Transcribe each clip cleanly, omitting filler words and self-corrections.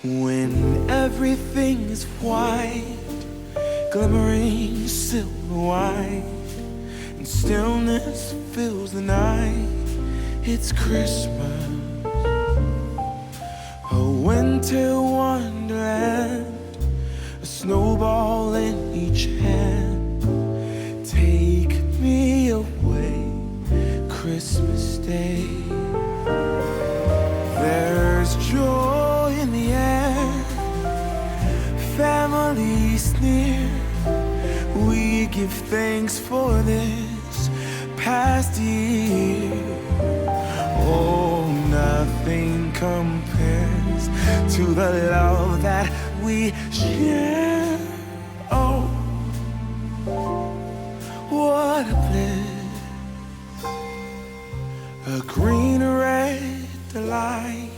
When everything is white, glimmering silver white, and stillness fills the night, it's Christmas, a winter wonderland, a snowball in each hand. Take me away, Christmas Day. There's joy in the air, family's near. We give thanks for this past year. Oh, nothing compares to the love that we share. Oh, what a bliss, a green red delight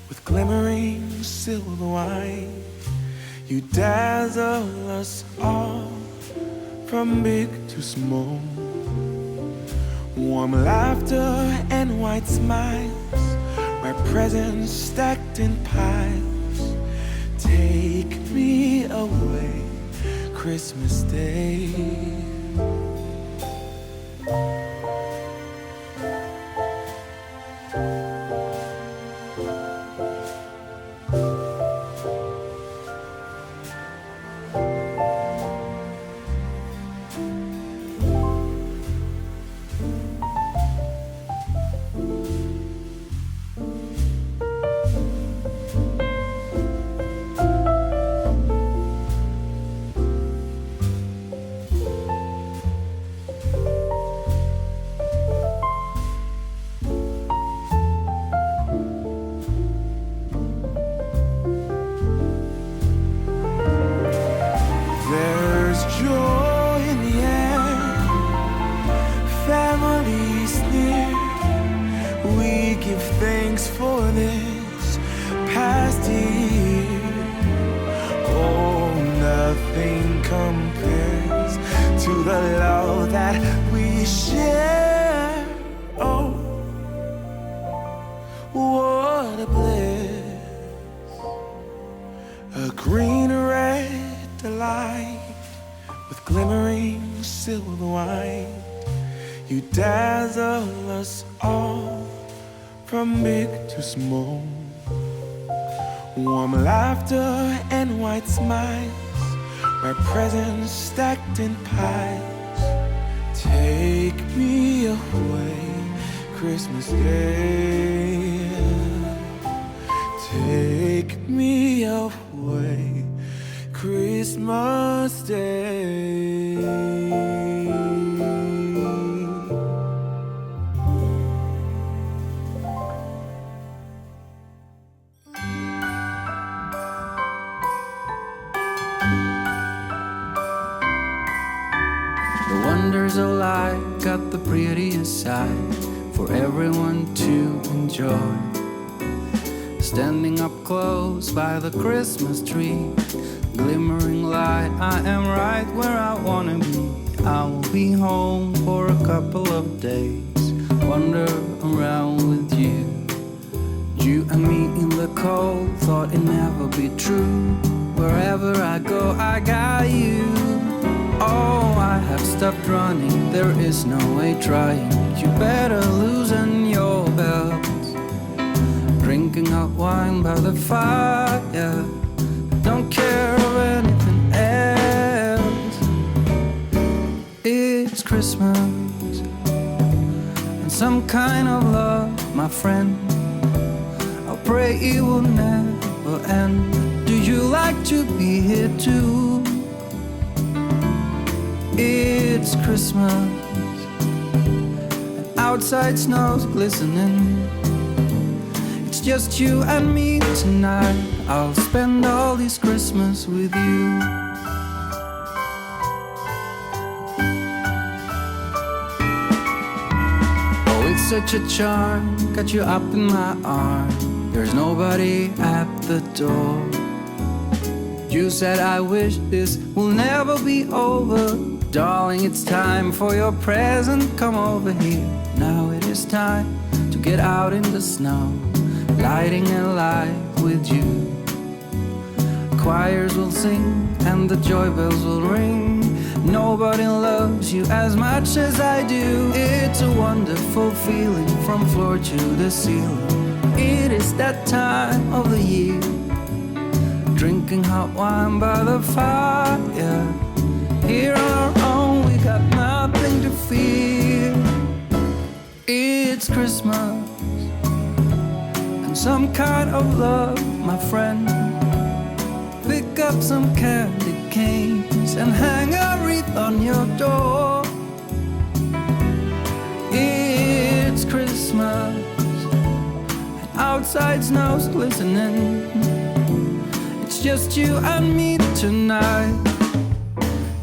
with glimmering silver white. You dazzle us all from big to small. Warm laughter and white smiles, my presents stacked in piles. Take me away, Christmas Day. Thanks for this past year. Oh, nothing compares to the love that we share. Oh, what a bliss, a green red delight with glimmering silver white. You dazzle us all from big to small. Warm laughter and white smiles, my presents stacked in piles. Take me away, Christmas Day. Take me away, Christmas Day. Wonders of life got the prettiest side for everyone to enjoy. Standing up close by the Christmas tree, glimmering light, I am right where I wanna be. I will be home for a couple of days, wander around with you. You and me in the cold, thought it'd never be true. Wherever I go, I got you. Oh, I have stopped running, there is no way trying. You better loosen your belt. Drinking hot wine by the fire, don't care of anything else. It's Christmas and some kind of love, my friend. I'll pray it will never end. Do you like to be here too? It's Christmas and outside snow's glistening. It's just you and me tonight. I'll spend all this Christmas with you. Oh, it's such a charm, got you up in my arms. There's nobody at the door. You said I wish this will never be over. Darling, it's time for your present, come over here. Now it is time to get out in the snow, lighting a light with you. Choirs will sing and the joy bells will ring. Nobody loves you as much as I do. It's a wonderful feeling from floor to the ceiling. It is that time of the year, drinking hot wine by the fire. Here on our own, we got nothing to fear. It's Christmas and some kind of love, my friend. Pick up some candy canes and hang a wreath on your door. It's Christmas and outside snow's glistening. It's just you and me tonight.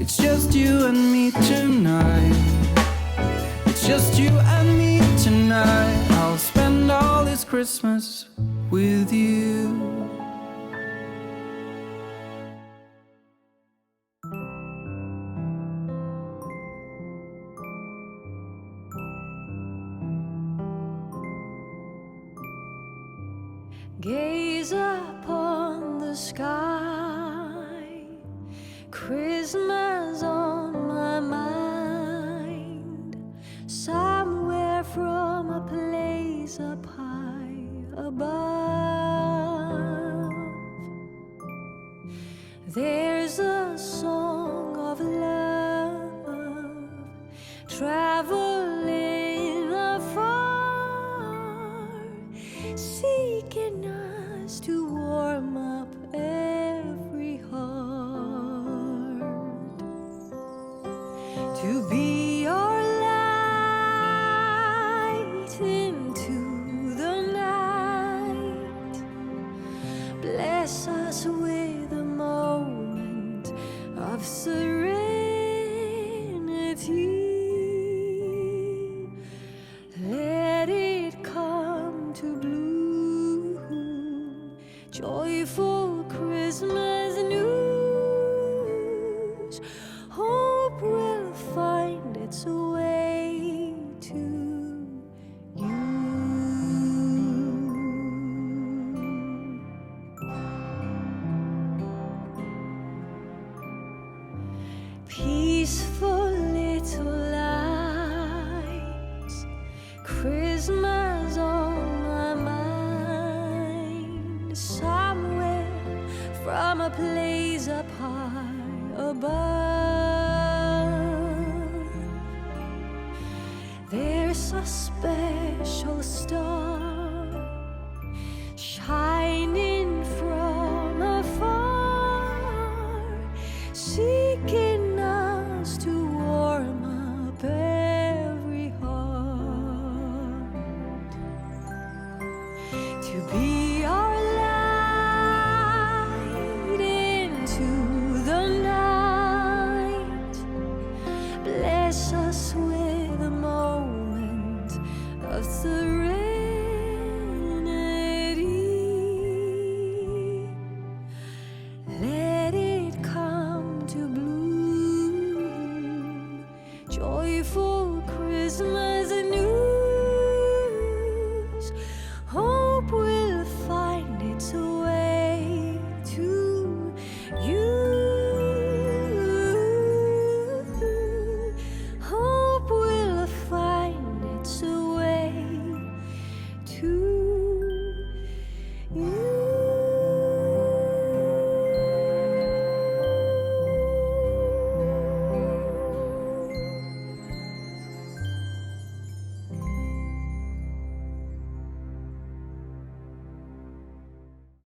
It's just you and me tonight. It's just you and me tonight. I'll spend all this Christmas with you. Gaze upon the sky, Christmas on my mind. Somewhere from a place up high above, there's a song of love traveling afar, seeking us to warm up every heart, to be your light into the night. Bless us with a moment of serenity. Let it come to bloom, joyful Christmas news. Hope will find its way to you. Peaceful little lights, Christmas on my mind. Somewhere from a place up high above, there's a special star shining from afar, seeking us to warm up every heart, to be our light into the night. Bless us with a moment of serenity. Let it come to bloom, joyful Christmas